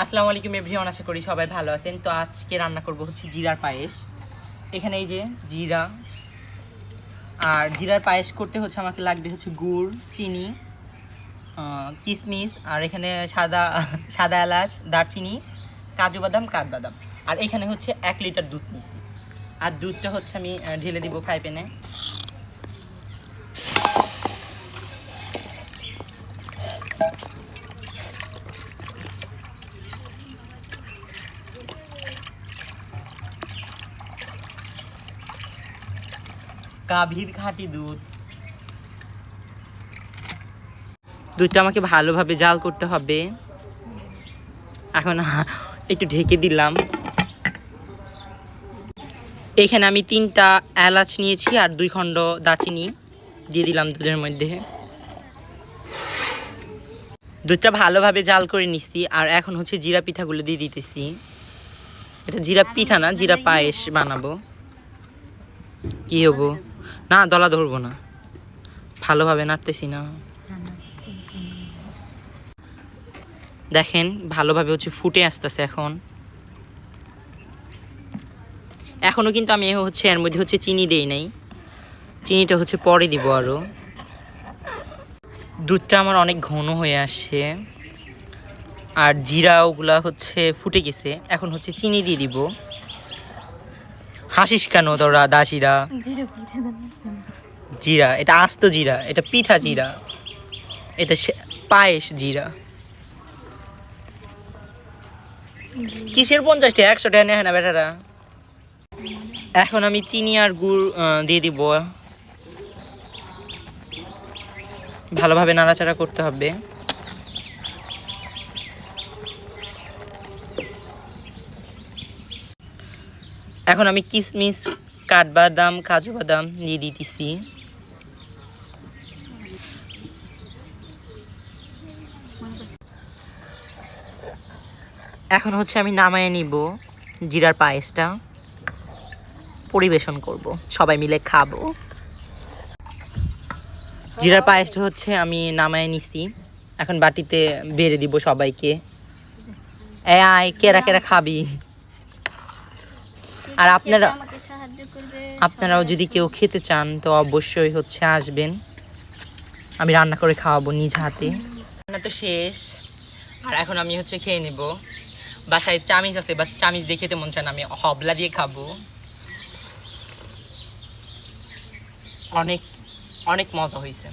আসসালামু আলাইকুম এভরিওয়ান, আশা করি সবাই ভালো আছেন। তো আজকে রান্না করব হচ্ছে জিরার পায়েস। এখানে এই যে জিরা, আর জিরার পায়েস করতে হচ্ছে আমাকে লাগবে হচ্ছে গুড়, চিনি, কিশমিশ, আর এখানে সাদা সাদা এলাচ, দারচিনি, কাজু বাদাম, কাঠবাদাম। আর এখানে হচ্ছে 1 লিটার দুধ নিচ্ছি। আর দুধটা হচ্ছে আমি ঢেলে দিব ফ্রাই প্যানে। গাভীর খাঁটি দুধ। দুধটা আমাকে ভালোভাবে জাল করতে হবে। এখন একটু ঢেকে দিলাম। এখানে আমি 3টা এলাচ নিয়েছি আর 2 খণ্ড দারচিনি দিয়ে দিলাম দুধের মধ্যে। দুধটা ভালোভাবে জাল করে নিচ্ছি। আর এখন হচ্ছে জিরা পিঠাগুলো দিয়ে দিতেছি। এটা জিরা পিঠা না, জিরা পায়েস বানাবো। কি হবো না, দলা ধরবো না, ভালোভাবে নাড়তেছি না। দেখেন ভালোভাবে হচ্ছে ফুটে আসতেছে। এখনো কিন্তু আমি হচ্ছে এর মধ্যে হচ্ছে চিনি দেই নাই, চিনিটা হচ্ছে পরে দিব। আরও দুধটা আমার অনেক ঘন হয়ে আসছে আর জিরা ওগুলা হচ্ছে ফুটে গেছে। এখন হচ্ছে চিনি দিয়ে দিব। হাসিস কেন তোরা দাসিরা? জিরা এটা আস্ত জিরা, এটা পিঠা জিরা, এটা পায়েস জিরা। কিসের 50 টাকা 100 টাকা নেয় না বেটারা। এখন আমি চিনি আর গুড় দিয়ে দিব। ভালোভাবে নাড়াচাড়া করতে হবে। এখন আমি কিশমিশ, কাঠবাদাম, কাজু বাদাম দিয়ে দিতেছি। এখন হচ্ছে আমি নামায় নিব জিরার পায়েসটা, পরিবেশন করব, সবাই মিলে খাবো। জিরার পায়েসটা হচ্ছে আমি নামায় নিছি। এখন বাটিতে বেড়ে দিব সবাইকে। আয় কেরা কেরা খাবি। আর আপনারাও যদি কেউ খেতে চান তো অবশ্যই হচ্ছে আসবেন, আমি রান্না করে খাওয়াবো নিজ হাতে। রান্না তো শেষ, আর এখন আমি হচ্ছে খেয়ে নেব। বাসায় চামিচ আছে, বা চামিচ দিয়ে খেতে মন চায় না, আমি হবলা দিয়ে খাবো। অনেক অনেক মজা হয়েছে।